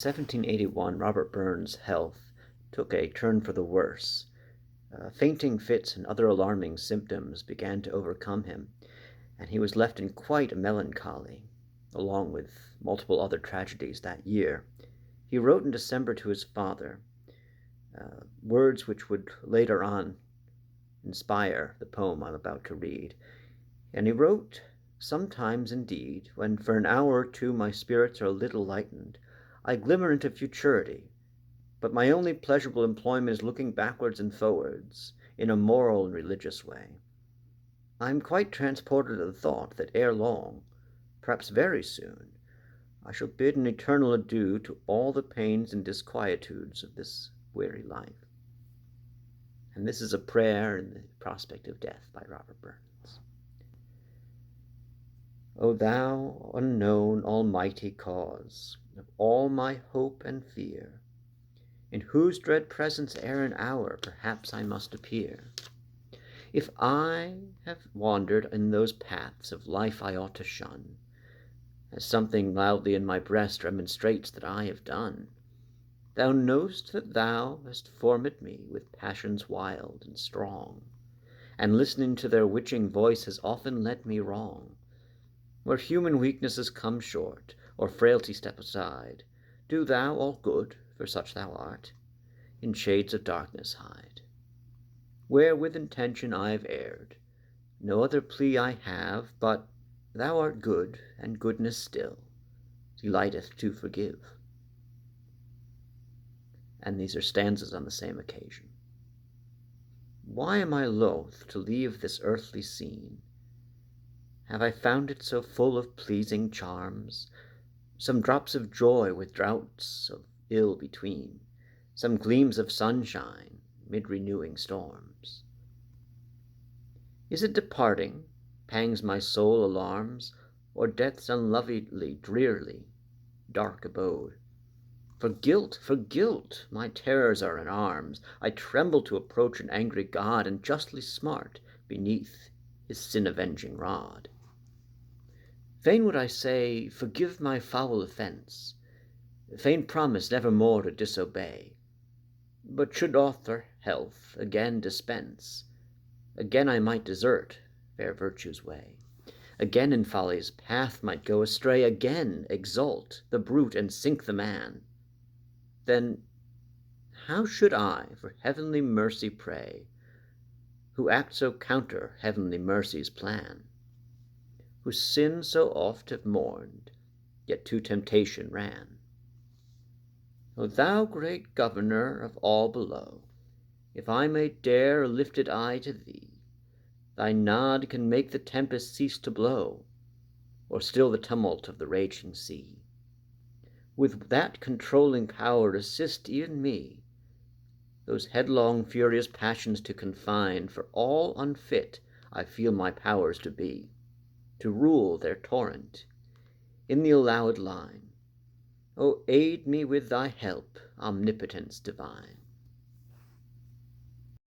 1781, Robert Burns' health took a turn for the worse. Fainting fits and other alarming symptoms began to overcome him, and he was left in quite a melancholy, along with multiple other tragedies that year. He wrote in December to his father, words which would later on inspire the poem I'm about to read. And he wrote, "Sometimes, indeed, when for an hour or two my spirits are a little lightened, I glimmer into futurity, but my only pleasurable employment is looking backwards and forwards, in a moral and religious way. I am quite transported at the thought that ere long, perhaps very soon, I shall bid an eternal adieu to all the pains and disquietudes of this weary life." And this is a prayer in the prospect of death by Robert Burns. O thou unknown almighty cause of all my hope and fear, in whose dread presence ere an hour perhaps I must appear, if I have wandered in those paths of life I ought to shun, as something loudly in my breast remonstrates that I have done, thou know'st that thou hast formed me with passions wild and strong, and listening to their witching voice has often led me wrong. Where human weaknesses come short, or frailty step aside, do thou all good, for such thou art, in shades of darkness hide. Where with intention I have erred, no other plea I have, but thou art good, and goodness still delighteth to forgive. And these are stanzas on the same occasion. Why am I loath to leave this earthly scene? Have I found it so full of pleasing charms? Some drops of joy with draughts of ill between, some gleams of sunshine mid renewing storms. Is it departing, pangs my soul alarms, or death's unlovely, drearily dark abode? For guilt, my terrors are in arms. I tremble to approach an angry God, and justly smart beneath his sin-avenging rod. Fain would I say, forgive my foul offence, fain promise never more to disobey, but should author health again dispense, again I might desert fair virtue's way, again in folly's path might go astray, again exalt the brute and sink the man. Then how should I for heavenly mercy pray, who act so counter heavenly mercy's plan? Who sin so oft have mourned, yet to temptation ran? O thou great governor of all below, if I may dare a lifted eye to thee, thy nod can make the tempest cease to blow, or still the tumult of the raging sea. With that controlling power assist even me, those headlong furious passions to confine, for all unfit I feel my powers to be, to rule their torrent in the allowed line. O aid me with thy help, omnipotence divine.